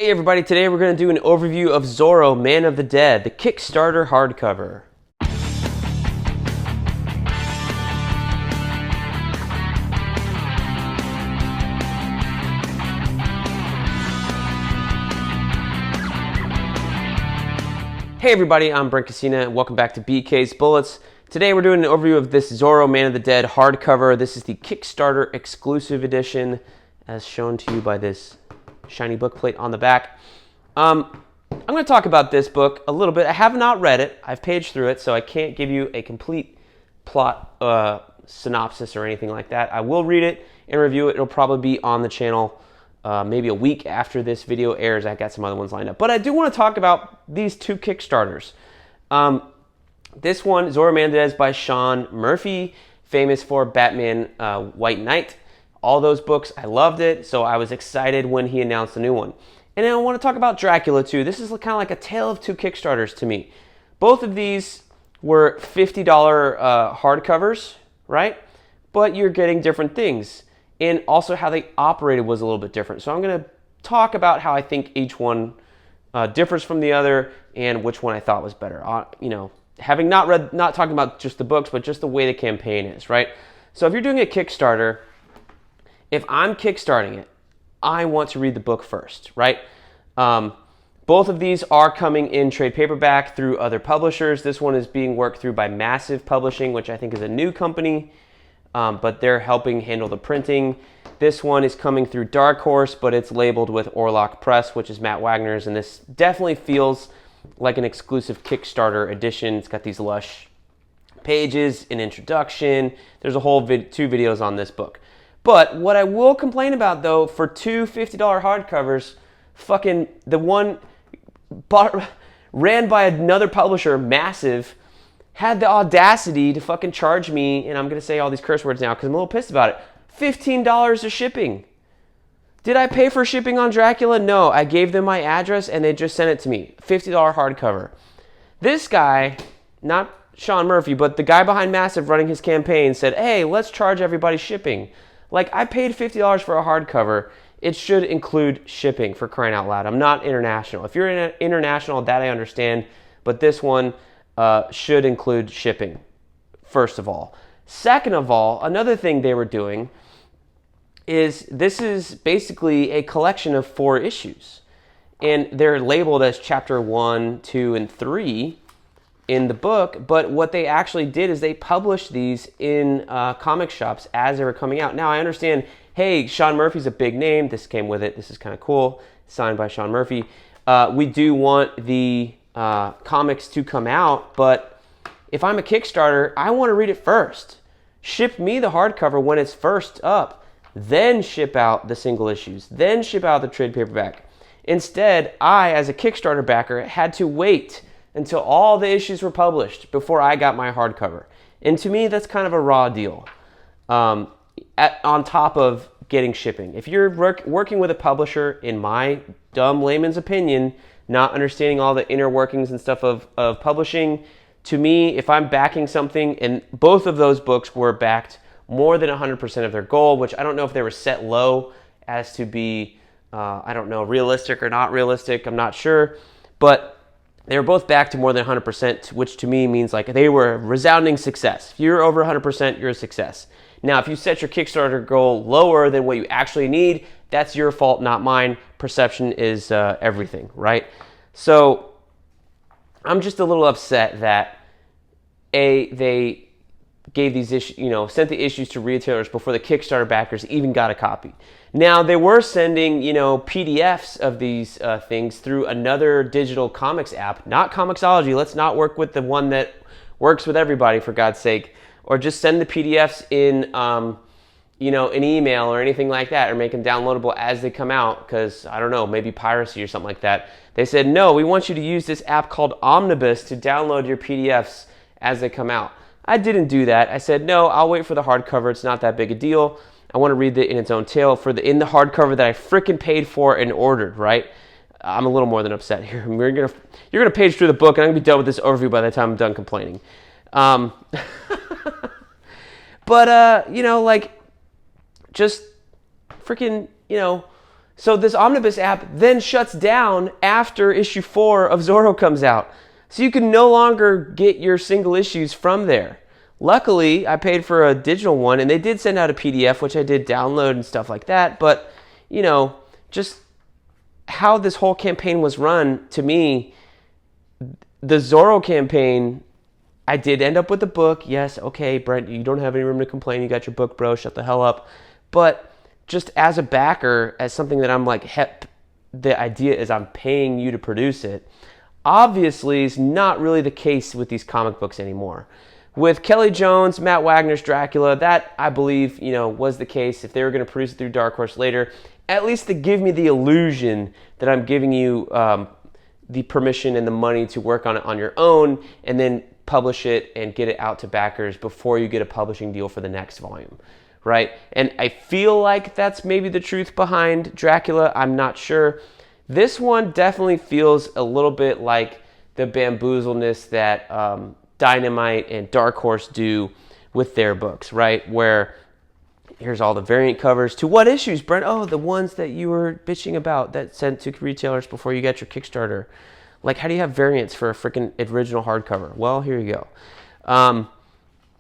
Hey everybody, today we're going to do an overview of Zorro, Man of the Dead, the Kickstarter hardcover. Hey everybody, I'm Brent and welcome back to BK's Bullets. Today we're doing an overview of this Zorro, Man of the Dead hardcover. This is the Kickstarter exclusive edition as shown to you by this shiny book plate on the back. I'm going to talk about this book a little bit. I have not read it. I've paged through it, so I can't give you a complete plot synopsis or anything like that. I will read it and review it. It'll probably be on the channel maybe a week after this video airs. I got some other ones lined up. But I do want to talk about these two Kickstarters. This one, Zorro Man of the Dead, is by Sean Murphy, famous for Batman White Knight. All those books, I loved it, so I was excited when he announced a new one. And then I want to talk about Dracula too. This is kind of like a tale of two Kickstarters to me. Both of these were $50 hardcovers, right? But you're getting different things. And also how they operated was a little bit different. So I'm going to talk about how I think each one differs from the other and which one I thought was better. Having not read, not talking about just the books, but just the way the campaign is, right? So if you're doing a Kickstarter, if I'm kickstarting it, I want to read the book first, right? Both of these are coming in trade paperback through other publishers. This one is being worked through by Massive Publishing, which I think is a new company, but they're helping handle the printing. This one is coming through Dark Horse, but it's labeled with Orlock Press, which is Matt Wagner's, and this definitely feels like an exclusive Kickstarter edition. It's got these lush pages, an introduction. There's a whole two videos on this book. But what I will complain about, though, for two $50 hardcovers, fucking the one ran by another publisher, Massive, had the audacity to fucking charge me, and I'm going to say all these curse words now because I'm a little pissed about it, $15 of shipping. Did I pay for shipping on Dracula? No, I gave them my address and they just sent it to me. $50 hardcover. This guy, not Sean Murphy, but the guy behind Massive running his campaign said, hey, let's charge everybody shipping. Like, I paid $50 for a hardcover. It should include shipping, for crying out loud. I'm not international. If you're international, that I understand. But this one should include shipping, first of all. Second of all, another thing they were doing is this is basically a collection of 4 issues. And they're labeled as chapter 1, 2, and 3 in the book, but what they actually did is they published these in comic shops as they were coming out. Now I understand, hey, Sean Murphy's a big name. This came with it. This is kind of cool. Signed by Sean Murphy. We do want the comics to come out, but if I'm a Kickstarter, I want to read it first. Ship me the hardcover when it's first up, then ship out the single issues, then ship out the trade paperback. Instead, I, as a Kickstarter backer, had to wait until all the issues were published before I got my hardcover. And to me, that's kind of a raw deal on top of getting shipping. If you're working with a publisher, in my dumb layman's opinion, not understanding all the inner workings and stuff of publishing, to me, if I'm backing something, and both of those books were backed more than 100% of their goal, which I don't know if they were set low as to be, realistic or not realistic, I'm not sure, but they were both back to more than 100%, which to me means like they were a resounding success. If you're over 100%, you're a success. Now, if you set your Kickstarter goal lower than what you actually need, that's your fault, not mine. Perception is everything, right? So I'm just a little upset that they gave these issues, sent the issues to retailers before the Kickstarter backers even got a copy. Now, they were sending, PDFs of these things through another digital comics app, not Comixology. Let's not work with the one that works with everybody, for God's sake. Or just send the PDFs in, an email or anything like that, or make them downloadable as they come out, because, I don't know, maybe piracy or something like that. They said, no, we want you to use this app called Omnibus to download your PDFs as they come out. I didn't do that. I said, no, I'll wait for the hardcover. It's not that big a deal. I want to read it in its own tale in the hardcover that I frickin' paid for and ordered, right? I'm a little more than upset here. You're gonna page through the book, and I'm gonna be done with this overview by the time I'm done complaining. But just freaking, So this omnibus app then shuts down after issue 4 of Zorro comes out. So you can no longer get your single issues from there. Luckily, I paid for a digital one, and they did send out a PDF, which I did download and stuff like that. But, you know, just how this whole campaign was run, to me, the Zorro campaign, I did end up with a book. Yes, okay, Brent, you don't have any room to complain. You got your book, bro. Shut the hell up. But just as a backer, as something that I'm like, the idea is I'm paying you to produce it, obviously is not really the case with these comic books anymore. With Kelly Jones, Matt Wagner's Dracula, that I believe, you know, was the case. If they were going to produce it through Dark Horse later, at least to give me the illusion that I'm giving you the permission and the money to work on it on your own, and then publish it and get it out to backers before you get a publishing deal for the next volume, right? And I feel like that's maybe the truth behind Dracula. I'm not sure. This one definitely feels a little bit like the bamboozleness that Dynamite and Dark Horse do with their books, right? Where here's all the variant covers. To what issues, Brent? Oh, the ones that you were bitching about that sent to retailers before you got your Kickstarter. Like, how do you have variants for a freaking original hardcover? Well, here you go.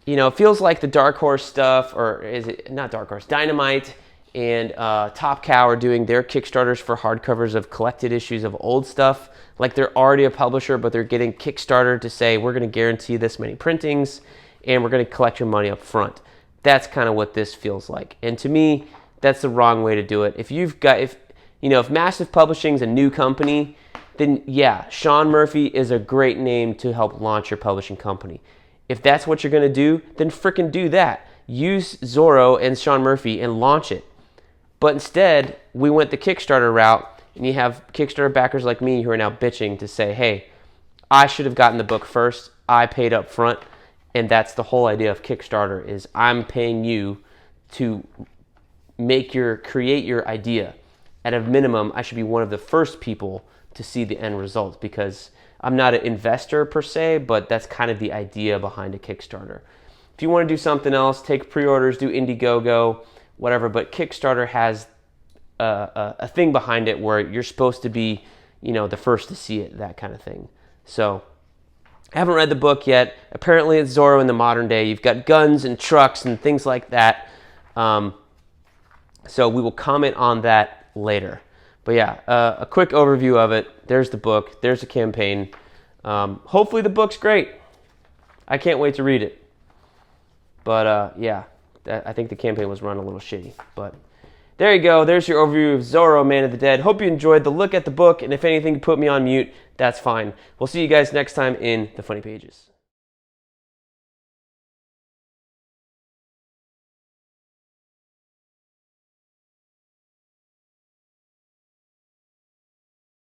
You know, it feels like the Dark Horse stuff, or is it not Dark Horse? Dynamite and Top Cow are doing their Kickstarters for hardcovers of collected issues of old stuff. Like, they're already a publisher, but they're getting Kickstarter to say, we're going to guarantee this many printings, and we're going to collect your money up front. That's kind of what this feels like. And to me, that's the wrong way to do it. If Massive Publishing's a new company, then yeah, Sean Murphy is a great name to help launch your publishing company. If that's what you're going to do, then frickin' do that. Use Zorro and Sean Murphy and launch it. But instead, we went the Kickstarter route, and you have Kickstarter backers like me who are now bitching to say, hey, I should have gotten the book first. I paid up front. And that's the whole idea of Kickstarter, is I'm paying you to create your idea. At a minimum, I should be one of the first people to see the end result, because I'm not an investor per se, but that's kind of the idea behind a Kickstarter. If you want to do something else, take pre-orders, do Indiegogo, whatever, but Kickstarter has a thing behind it where you're supposed to be, you know, the first to see it, that kind of thing. So I haven't read the book yet. Apparently it's Zorro in the modern day. You've got guns and trucks and things like that. So we will comment on that later. But yeah, a quick overview of it. There's the book. There's the campaign. Hopefully the book's great. I can't wait to read it. But yeah, I think the campaign was run a little shitty. But there you go. There's your overview of Zorro, Man of the Dead. Hope you enjoyed the look at the book. And if anything put me on mute, that's fine. We'll see you guys next time in the Funny Pages.